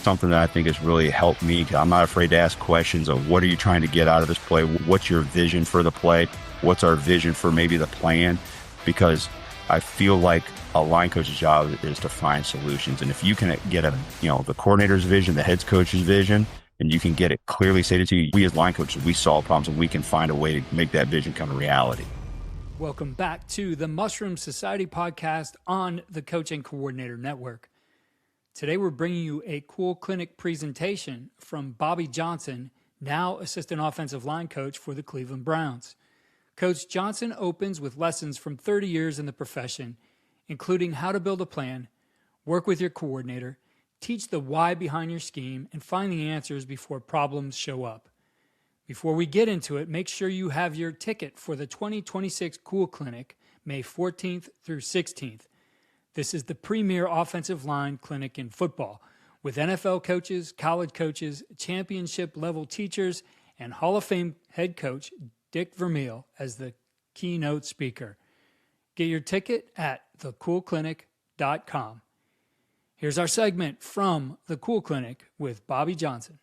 something that I think has really helped me. I'm not afraid to ask questions of what are you trying to get out of this play? What's your vision for the play? What's our vision for maybe the plan? Because I feel like a line coach's job is to find solutions. And if you can get the coordinator's vision, the head coach's vision, and you can get it clearly stated to you, we as line coaches, we solve problems and we can find a way to make that vision come a reality. Welcome back to the Mushroom Society podcast on the Coaching Coordinator Network. Today we're bringing you a cool clinic presentation from Bobby Johnson, now assistant offensive line coach for the Cleveland Browns. Coach Johnson opens with lessons from 30 years in the profession, including how to build a plan, work with your coordinator, teach the why behind your scheme, and find the answers before problems show up. Before we get into it, make sure you have your ticket for the 2026 C.O.O.L Clinic, May 14th through 16th. This is the premier offensive line clinic in football, with NFL coaches, college coaches, championship-level teachers, and Hall of Fame head coach Dick Vermeil as the keynote speaker. Get your ticket at thec.com. Here's our segment from the C.O.O.L Clinic with Bobby Johnson.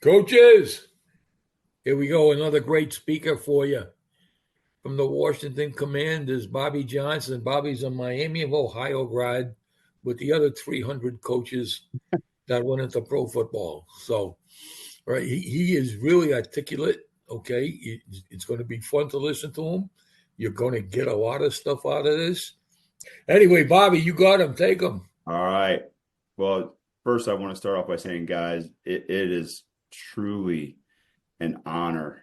Coaches, here we go. Another great speaker for you from the Washington Commanders, Bobby Johnson. Bobby's a Miami of Ohio grad with the other 300 coaches that went into pro football. So, right, he is really articulate, okay? It's going to be fun to listen to him. You're going to get a lot of stuff out of this. Anyway, Bobby, you got him. Take him. All right. Well, first I want to start off by saying, guys, it is truly an honor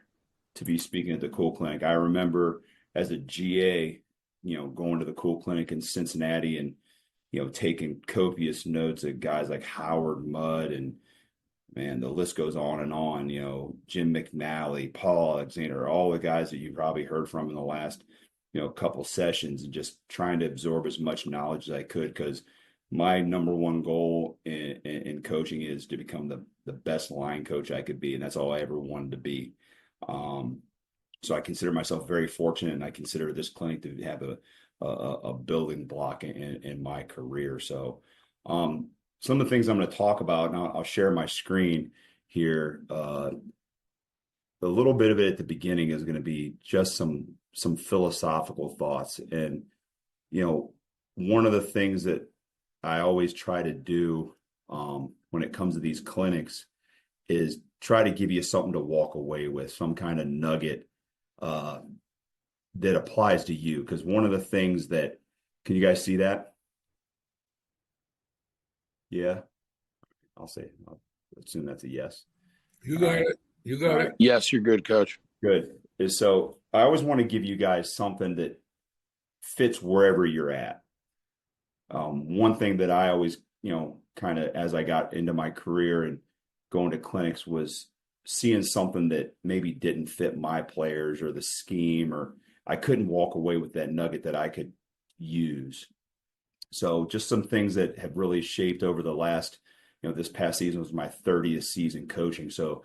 to be speaking at the C.O.O.L Clinic. I remember as a GA, going to the C.O.O.L Clinic in Cincinnati and, taking copious notes of guys like Howard Mudd and, man, the list goes on and on, Jim McNally, Paul Alexander, all the guys that you've probably heard from in the last, couple sessions, and just trying to absorb as much knowledge as I could, because my number one goal in coaching is to become the best line coach I could be. And that's all I ever wanted to be. So I consider myself very fortunate, and I consider this clinic to have a building block in my career. So some of the things I'm going to talk about, and I'll share my screen here. A little bit of it at the beginning is going to be just some philosophical thoughts. And, one of the things that I always try to do when it comes to these clinics is try to give you something to walk away with, some kind of nugget that applies to you. Because one of the things that, can you guys see that? Yeah, I'll assume that's a yes. You got it. You got it. Yes, you're good, Coach. Good. So I always want to give you guys something that fits wherever you're at. One thing that I always, kind of as I got into my career and going to clinics was seeing something that maybe didn't fit my players or the scheme, or I couldn't walk away with that nugget that I could use. So just some things that have really shaped over the last, this past season was my 30th season coaching. So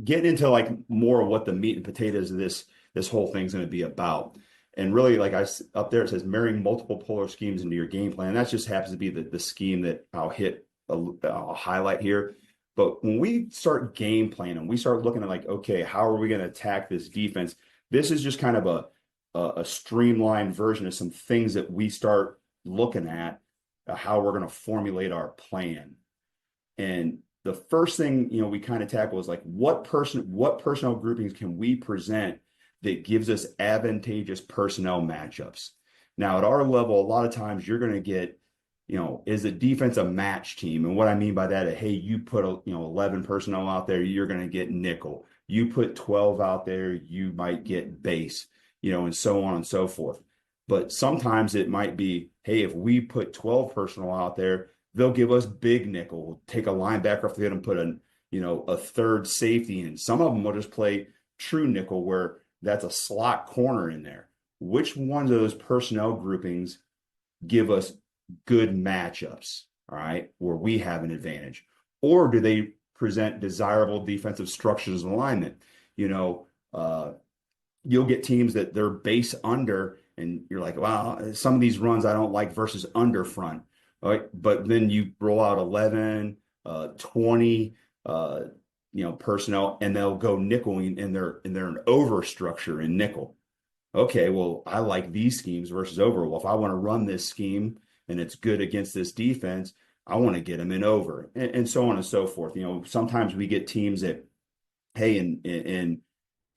getting into like more of what the meat and potatoes of this whole thing's going to be about. And really, like up there, it says marrying multiple polar schemes into your game plan. That just happens to be the scheme that I'll highlight here. But when we start game planning, we start looking at like, okay, how are we going to attack this defense? This is just kind of a streamlined version of some things that we start looking at, how we're going to formulate our plan. And the first thing, we kind of tackle is like, what personnel groupings can we present that gives us advantageous personnel matchups? Now, at our level, a lot of times you're going to get, is the defense a match team? And what I mean by that, hey, you put 11 personnel out there, you're going to get nickel. You put 12 out there, you might get base, and so on and so forth. But sometimes it might be, hey, if we put 12 personnel out there, they'll give us big nickel. We'll take a linebacker off the field and put a third safety in. Some of them will just play true nickel, where that's a slot corner in there. Which ones of those personnel groupings give us good matchups, all right, where we have an advantage? Or do they present desirable defensive structures and alignment? You'll get teams that they're base under, and you're like, wow, some of these runs I don't like versus under front. All right. But then you roll out 11, 20, personnel, and they'll go nickeling, and they're an over structure in nickel. Okay, well, I like these schemes versus over. Well, if I want to run this scheme and it's good against this defense, I want to get them in over, and so on and so forth. Sometimes we get teams that, hey, in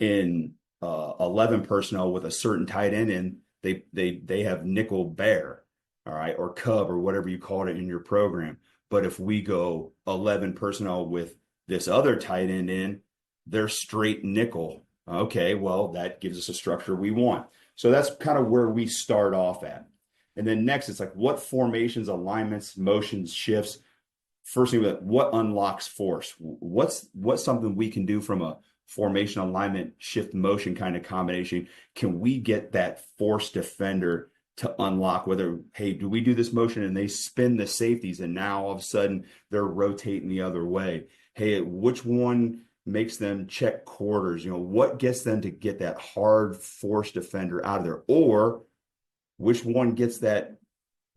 11 personnel with a certain tight end, and they have nickel bear, all right, or cub or whatever you call it in your program. But if we go 11 personnel with this other tight end in, they're straight nickel. Okay, well, that gives us a structure we want. So that's kind of where we start off at. And then next, it's like what formations, alignments, motions, shifts. First thing, what unlocks force? What's something we can do from a formation, alignment, shift, motion kind of combination? Can we get that force defender to unlock? Whether, hey, do we do this motion and they spin the safeties and now all of a sudden they're rotating the other way? Hey, which one makes them check quarters? What gets them to get that hard force defender out of there? Or which one gets that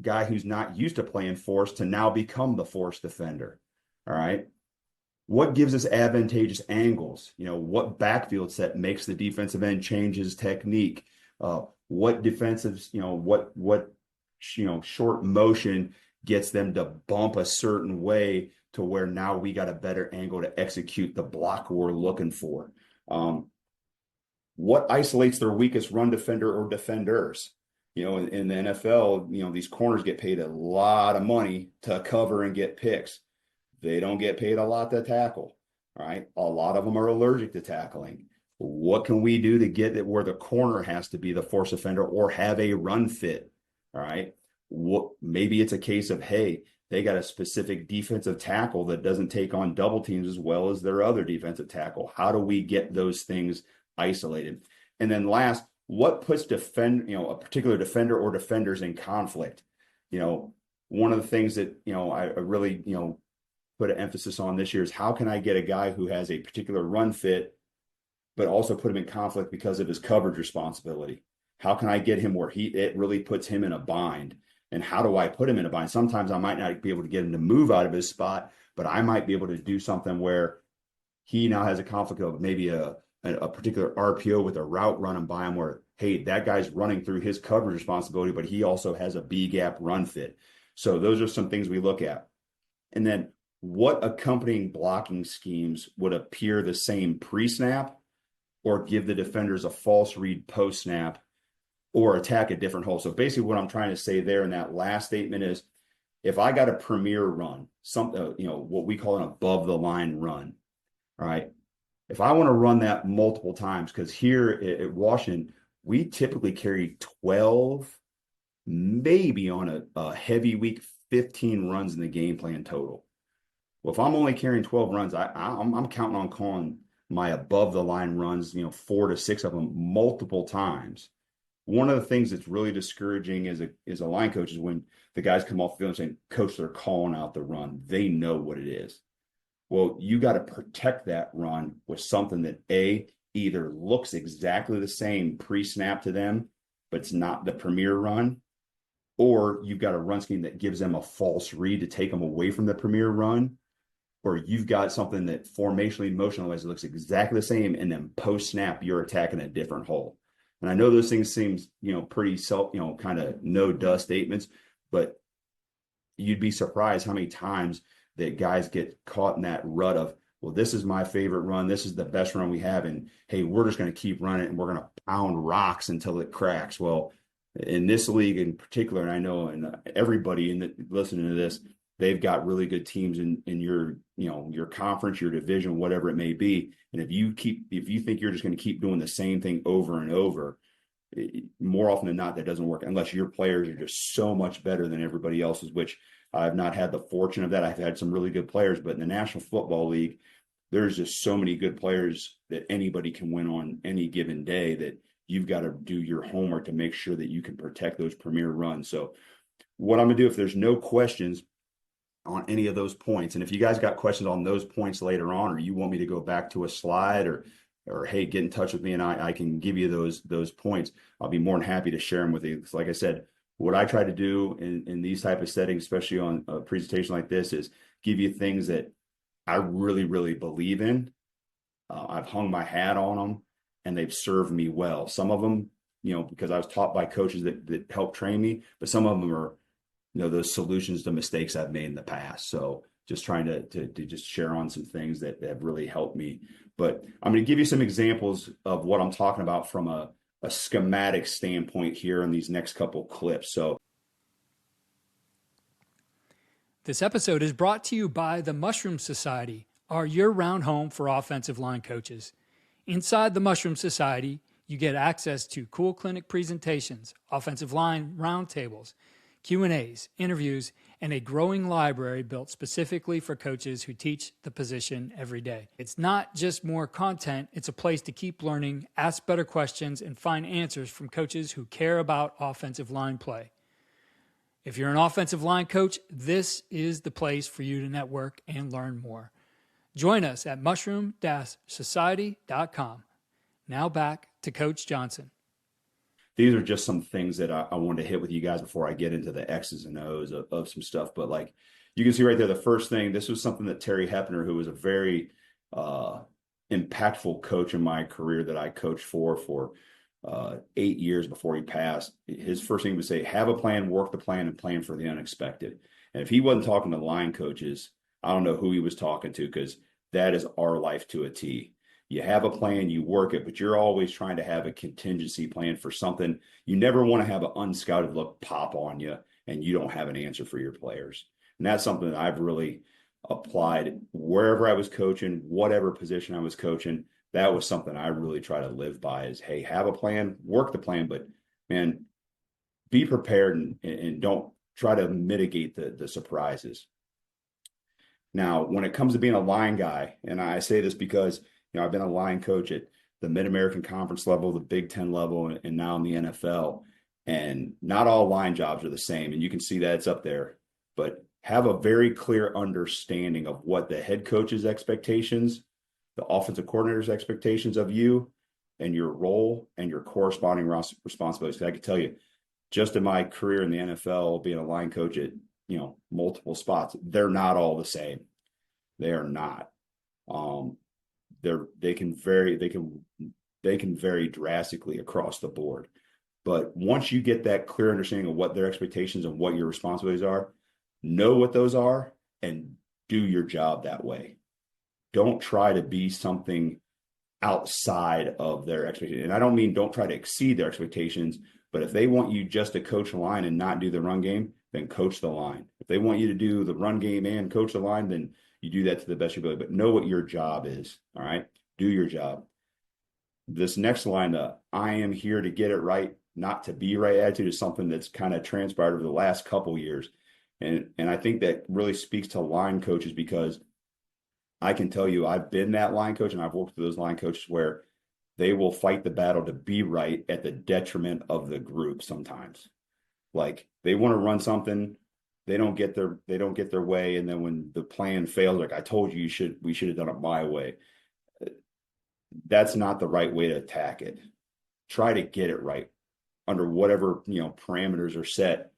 guy who's not used to playing force to now become the force defender? All right. What gives us advantageous angles? What backfield set makes the defensive end change his technique? What defensives, short motion gets them to bump a certain way to where now we got a better angle to execute the block we're looking for. What isolates their weakest run defender or defenders? In the NFL, these corners get paid a lot of money to cover and get picks. They don't get paid a lot to tackle, right? A lot of them are allergic to tackling. What can we do to get it where the corner has to be the force offender or have a run fit? All right. Maybe it's a case of, hey, they got a specific defensive tackle that doesn't take on double teams as well as their other defensive tackle. How do we get those things isolated? And then last, what puts a particular defender or defenders in conflict? One of the things that, I really, put an emphasis on this year is how can I get a guy who has a particular run fit, but also put him in conflict because of his coverage responsibility? How can I get him where it really puts him in a bind? And how do I put him in a bind? Sometimes I might not be able to get him to move out of his spot, but I might be able to do something where he now has a conflict of maybe a particular RPO with a route running by him where, hey, that guy's running through his coverage responsibility, but he also has a B gap run fit. So those are some things we look at. And then what accompanying blocking schemes would appear the same pre-snap or give the defenders a false read post-snap or attack a different hole? So basically what I'm trying to say there in that last statement is if I got a premier run, what we call an above the line run, all right, if I want to run that multiple times, because here at Washington, we typically carry 12, maybe on a heavy week, 15 runs in the game plan total. Well, if I'm only carrying 12 runs, I'm counting on calling my above the line runs, 4 to 6 of them multiple times. One of the things that's really discouraging as a line coach is when the guys come off the field and saying, "Coach, they're calling out the run." They know what it is. Well, you got to protect that run with something that either looks exactly the same pre-snap to them, but it's not the premier run, or you've got a run scheme that gives them a false read to take them away from the premier run, or you've got something that formationally, emotionally looks exactly the same, and then post-snap you're attacking a different hole. And I know those things seems, pretty kind of no duh statements, but you'd be surprised how many times that guys get caught in that rut of, well, this is my favorite run. This is the best run we have. And hey, we're just going to keep running and we're going to pound rocks until it cracks. Well, in this league in particular, and I know, and everybody listening to this, they've got really good teams in your, your conference, your division, whatever it may be. And if you think you're just going to keep doing the same thing over and over, more often than not, that doesn't work unless your players are just so much better than everybody else's, which I've not had the fortune of that. I've had some really good players, but in the National Football League, there's just so many good players that anybody can win on any given day that you've got to do your homework to make sure that you can protect those premier runs. So what I'm going to do, if there's no questions on any of those points, and if you guys got questions on those points later on, or you want me to go back to a slide or hey, get in touch with me and I can give you those points, I'll be more than happy to share them with you. Like I said, what I try to do in these type of settings, especially on a presentation like this, is give you things that I really, really believe in. I've hung my hat on them and they've served me well. Some of them, because I was taught by coaches that helped train me, but some of them are, those solutions to mistakes I've made in the past. So just trying to just share on some things that have really helped me. But I'm going to give you some examples of what I'm talking about from a schematic standpoint here in these next couple clips. So this episode is brought to you by the Mushroom Society, our year-round home for offensive line coaches. Inside the Mushroom Society, you get access to cool clinic presentations, offensive line roundtables, Q&As, interviews, and a growing library built specifically for coaches who teach the position every day. It's not just more content, it's a place to keep learning, ask better questions, and find answers from coaches who care about offensive line play. If you're an offensive line coach, this is the place for you to network and learn more. Join us at mushroom-society.com. Now back to Coach Johnson. These are just some things that I wanted to hit with you guys before I get into the X's and O's of some stuff. But like you can see right there, the first thing, this was something that Terry Hepner, who was a very impactful coach in my career that I coached for 8 years before he passed. His first thing would say, have a plan, work the plan, and plan for the unexpected. And if he wasn't talking to line coaches, I don't know who he was talking to, because that is our life to a T. You have a plan, you work it, but you're always trying to have a contingency plan for something. You never want to have an unscouted look pop on you and you don't have an answer for your players. And that's something that I've really applied wherever I was coaching, whatever position I was coaching. That was something I really try to live by is, hey, have a plan, work the plan, but man, be prepared and don't try to mitigate the surprises. Now, when it comes to being a line guy, and I say this because I've been a line coach at the Mid-American Conference level, the Big Ten level, and now in the NFL. And not all line jobs are the same. And you can see that it's up there. But have a very clear understanding of what the head coach's expectations, the offensive coordinator's expectations of you and your role and your corresponding responsibilities. I can tell you, just in my career in the NFL, being a line coach at multiple spots, they're not all the same. They are not. They can vary drastically across the board. But once you get that clear understanding of what their expectations and what your responsibilities are, know what those are and do your job that way. Don't try to be something outside of their expectations. And I don't mean don't try to exceed their expectations, but if they want you just to coach the line and not do the run game, then coach the line. If they want you to do the run game and coach the line, then you do that to the best of your ability, but know what your job is. All right. Do your job. This next line, the I am here to get it right, not to be right attitude, is something that's kind of transpired over the last couple years. And I think that really speaks to line coaches, because I can tell you, I've been that line coach and I've worked with those line coaches where they will fight the battle to be right at the detriment of the group sometimes. Like they want to run something, they don't get their way, and then when the plan fails, like I told you, we should have done it my way. That's not the right way to attack it. Try to get it right under whatever parameters are set.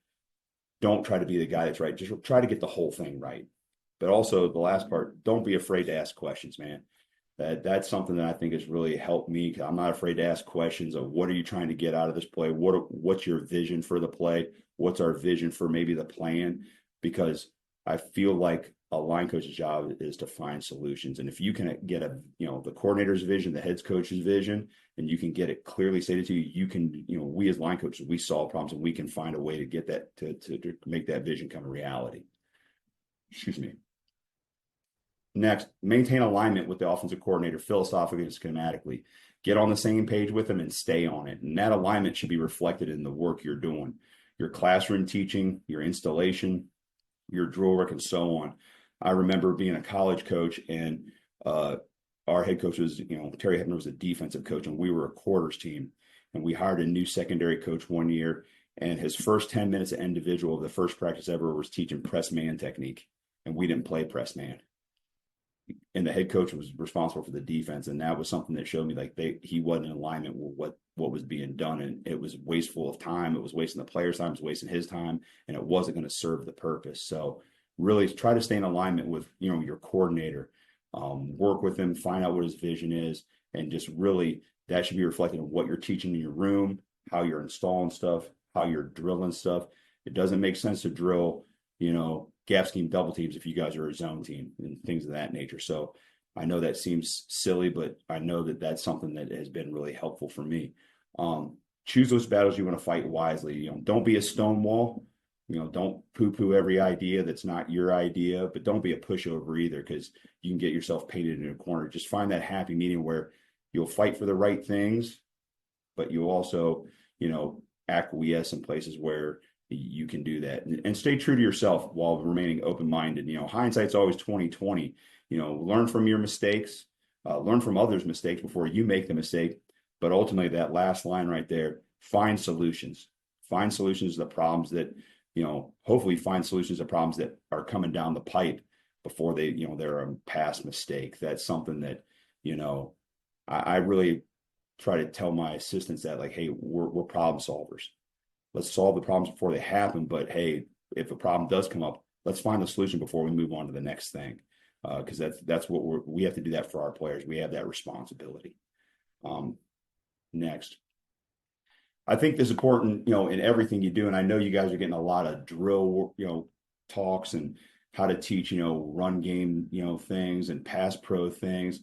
Don't try to be the guy that's right. Just try to get the whole thing right. But also the last part, don't be afraid to ask questions, man. That's something that I think has really helped me, because I'm not afraid to ask questions of what are you trying to get out of this play? What's your vision for the play? What's our vision for maybe the plan? Because I feel like a line coach's job is to find solutions. And if you can get the coordinator's vision, the head coach's vision, and you can get it clearly stated to you, you can, we as line coaches, we solve problems and we can find a way to get that, to make that vision come a reality. Excuse me. Next, maintain alignment with the offensive coordinator philosophically and schematically. Get on the same page with them and stay on it. And that alignment should be reflected in the work you're doing, your classroom teaching, your installation, your drill work, and so on. I remember being a college coach, and our head coach was, Terry Hepner was a defensive coach, and we were a quarters team. And we hired a new secondary coach one year, and his first 10 minutes of individual of the first practice ever was teaching press man technique. And we didn't play press man. and the head coach was responsible for the defense, and that was something that showed me like he wasn't in alignment with what was being done, and it was wasteful of time. It was wasting the player's time, it was wasting his time, and it wasn't going to serve the purpose. So really try to stay in alignment with your coordinator, work with him, find out what his vision is, and just really that should be reflected in what you're teaching in your room, how you're installing stuff, how you're drilling stuff. It doesn't make sense to drill, gap scheme double teams if you guys are a zone team and things of that nature. So I know that seems silly, but I know that that's something that has been really helpful for me. Choose those battles you want to fight wisely. Don't be a stonewall. Don't poo-poo every idea that's not your idea, but don't be a pushover either, because you can get yourself painted in a corner. Just find that happy medium where you'll fight for the right things, but you'll also, acquiesce in places where you can do that, and stay true to yourself while remaining open-minded. Hindsight's always 20/20. Learn from your mistakes, learn from others' mistakes before you make the mistake. But ultimately, that last line right there, find solutions. Find solutions to the problems that, hopefully find solutions to problems that are coming down the pipe before they're a past mistake. That's something that, I really try to tell my assistants that, like, hey, we're problem solvers. Let's solve the problems before they happen. But hey, if a problem does come up, let's find the solution before we move on to the next thing. Because that's what we have to do that for our players. We have that responsibility. Next, I think this is important, in everything you do. And I know you guys are getting a lot of drill, talks and how to teach, run game, things and pass pro things.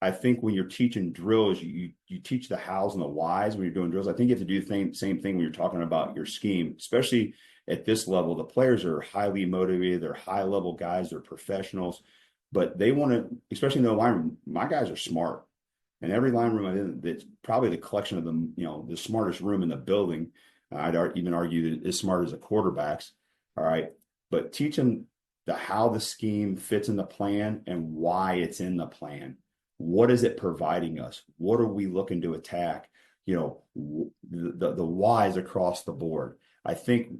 I think when you're teaching drills, you teach the hows and the whys when you're doing drills. I think you have to do the same thing when you're talking about your scheme, especially at this level. The players are highly motivated. They're high level guys. They're professionals, but they want to, especially in the line room, my guys are smart. And every line room I'm in, that's probably the collection of them, the smartest room in the building. I'd even argue that as smart as the quarterbacks. All right. But teach them how the scheme fits in the plan and why it's in the plan. What is it providing us? What are we looking to attack? The whys across the board. I think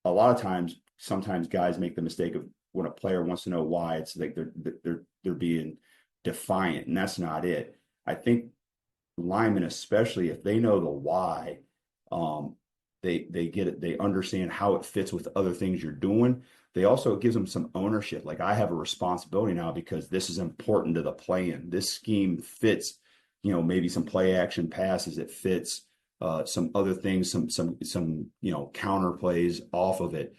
a lot of times, sometimes guys make the mistake of when a player wants to know why, it's like they're being defiant, and that's not it. I think linemen, especially if they know the why, they get it. They understand how it fits with other things you're doing. They also, it gives them some ownership. Like, I have a responsibility now because this is important to the plan. This scheme fits, maybe some play action passes. It fits some other things, some counter plays off of it.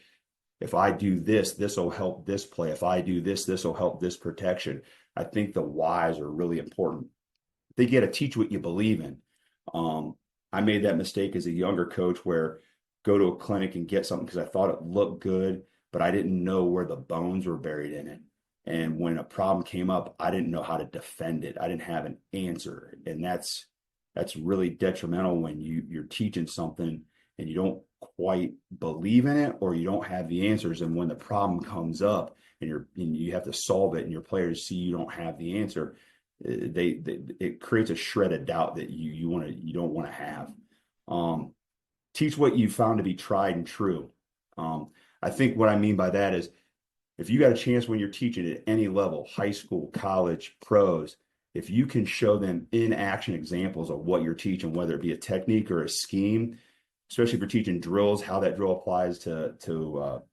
If I do this, this will help this play. If I do this, this will help this protection. I think the whys are really important. They get to teach what you believe in. I made that mistake as a younger coach where go to a clinic and get something because I thought it looked good, but I didn't know where the bones were buried in it. And when a problem came up, I didn't know how to defend it. I didn't have an answer. And that's really detrimental when you're teaching something and you don't quite believe in it, or you don't have the answers. And when the problem comes up and you have to solve it and your players see you don't have the answer, it creates a shred of doubt that you don't want to have. Teach what you found to be tried and true. I think what I mean by that is, if you got a chance when you're teaching at any level, high school, college, pros, if you can show them in action examples of what you're teaching, whether it be a technique or a scheme, especially for teaching drills, how that drill applies to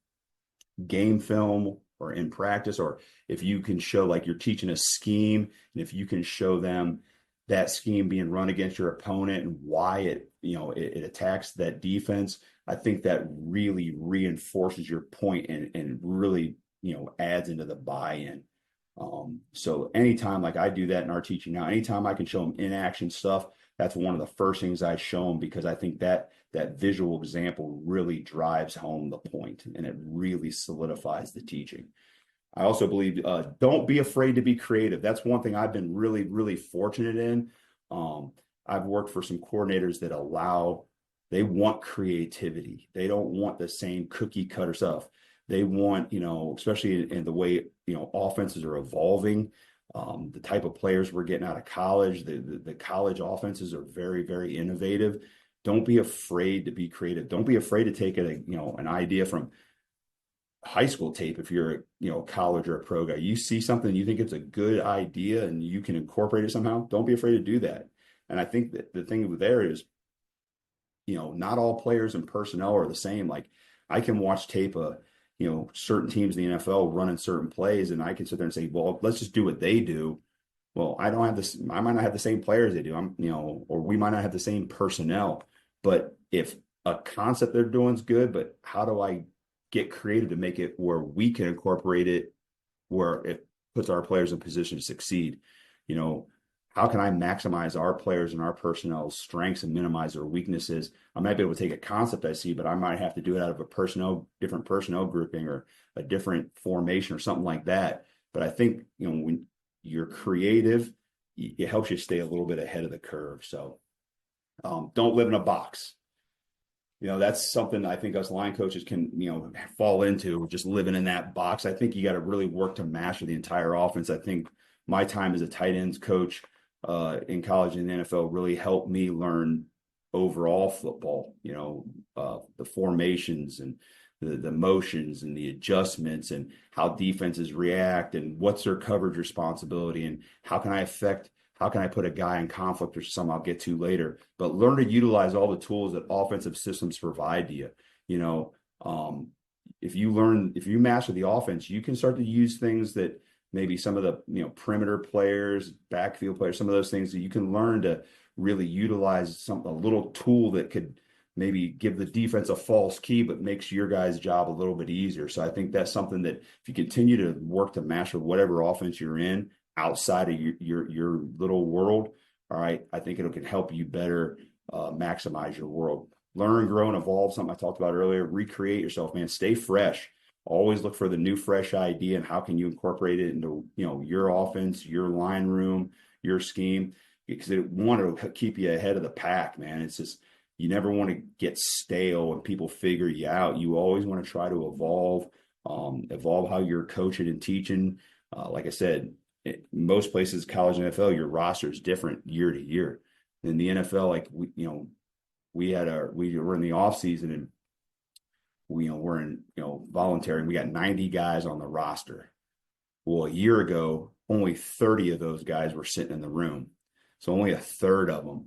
game film or in practice, or if you can show like you're teaching a scheme, and if you can show them that scheme being run against your opponent and why it attacks that defense, I think that really reinforces your point and really, adds into the buy-in. So anytime, like I do that in our teaching now, anytime I can show them in action stuff, that's one of the first things I show them, because I think that visual example really drives home the point and it really solidifies the teaching. I also believe don't be afraid to be creative. That's one thing I've been really fortunate in. I've worked for some coordinators that they want creativity. They don't want the same cookie cutter stuff. They want, especially in the way, offenses are evolving, the type of players we're getting out of college, the college offenses are very innovative. Don't be afraid to be creative. Don't be afraid to take an idea from high school tape, if you're a college or a pro guy, you see something, you think it's a good idea and you can incorporate it somehow, don't be afraid to do that. And I think that the thing there is, not all players and personnel are the same. Like I can watch tape of, certain teams in the NFL running certain plays, and I can sit there and say, well, let's just do what they do. Well, I don't have this, I might not have the same players they do. Or we might not have the same personnel. But if a concept they're doing is good, but how do I get creative to make it where we can incorporate it, where it puts our players in position to succeed? How can I maximize our players and our personnel's strengths and minimize their weaknesses? I might be able to take a concept I see, but I might have to do it out of different personnel grouping or a different formation or something like that. But I think, when you're creative, it helps you stay a little bit ahead of the curve. So don't live in a box. That's something I think us line coaches can, fall into, just living in that box. I think you got to really work to master the entire offense. I think my time as a tight ends coach in college and the NFL really helped me learn overall football, the formations and the motions and the adjustments and how defenses react and what's their coverage responsibility and how can I put a guy in conflict, or some I'll get to later, but learn to utilize all the tools that offensive systems provide to you. If you master the offense, you can start to use things that maybe some of the, perimeter players, backfield players, some of those things that you can learn to really utilize a little tool that could maybe give the defense a false key, but makes your guys' job a little bit easier. So I think that's something that if you continue to work to master whatever offense you're in outside of your little world, all right, I think it can help you better maximize your world. Learn, grow, and evolve, something I talked about earlier. Recreate yourself, man. Stay fresh. Always look for the new, fresh idea and how can you incorporate it into, your offense, your line room, your scheme, because it want to keep you ahead of the pack, man. It's just, you never want to get stale and people figure you out. You always want to try to evolve how you're coaching and teaching. Like I said, most places, college and NFL, your roster is different year to year. In the NFL, like we were in the off season and we're in, voluntary, and we got 90 guys on the roster. Well, a year ago, only 30 of those guys were sitting in the room. So only a third of them,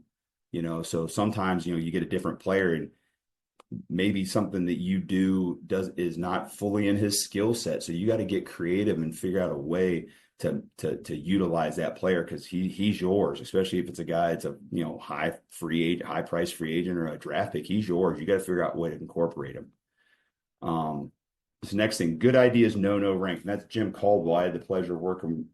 so sometimes, you get a different player and maybe something that you do is not fully in his skill set. So you got to get creative and figure out a way to utilize that player, because he's yours, especially if it's a guy that's a high price free agent or a draft pick. He's yours. You got to figure out a way to incorporate him. This next thing, good ideas, no rank. And that's Jim Caldwell. I had the pleasure of working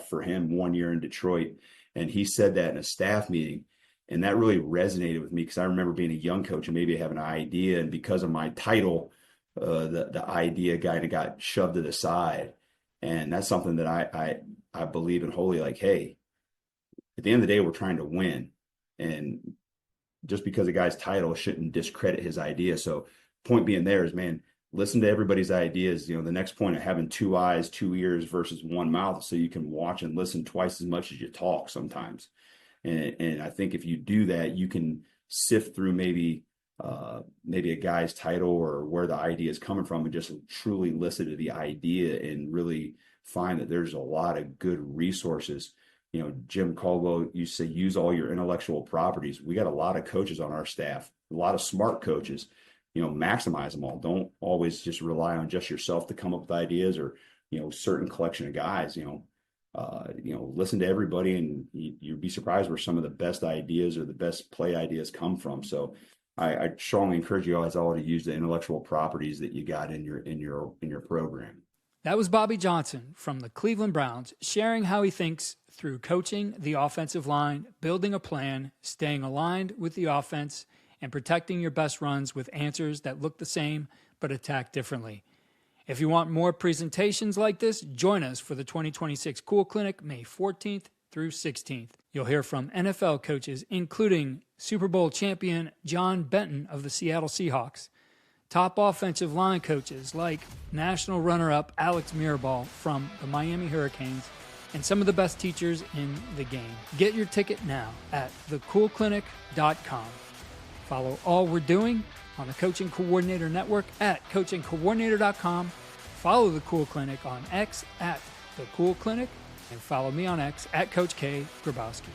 for him 1 year in Detroit, and he said that in a staff meeting, and that really resonated with me because I remember being a young coach and maybe having an idea, and because of my title, the idea kind of got shoved to the side. And that's something that I believe in wholly. Like, hey, at the end of the day, we're trying to win, and just because a guy's title shouldn't discredit his idea. So point being there is, man, listen to everybody's ideas. The next point of having 2 eyes, 2 ears versus 1 mouth, so you can watch and listen twice as much as you talk sometimes. And I think if you do that, you can sift through maybe a guy's title or where the idea is coming from and just truly listen to the idea and really find that there's a lot of good resources. Jim Caldwell used to say, use all your intellectual properties. We got a lot of coaches on our staff, a lot of smart coaches. Maximize them all. Don't always just rely on just yourself to come up with ideas or, certain collection of guys, listen to everybody, and you'd be surprised where some of the best ideas or the best play ideas come from. So I strongly encourage you guys all to use the intellectual properties that you got in your program. That was Bobby Johnson from the Cleveland Browns sharing how he thinks through coaching the offensive line, building a plan, staying aligned with the offense, and protecting your best runs with answers that look the same but attack differently. If you want more presentations like this, join us for the 2026 C.O.O.L Clinic, May 14th through 16th. You'll hear from NFL coaches, including Super Bowl champion John Benton of the Seattle Seahawks, top offensive line coaches like national runner-up Alex Mirabal from the Miami Hurricanes, and some of the best teachers in the game. Get your ticket now at thecooolclinic.com. Follow all we're doing on the Coaching Coordinator Network at coachingcoordinator.com Follow the C.O.O.L Clinic on X at the C.O.O.L Clinic, and follow me on X at Coach K Grabowski.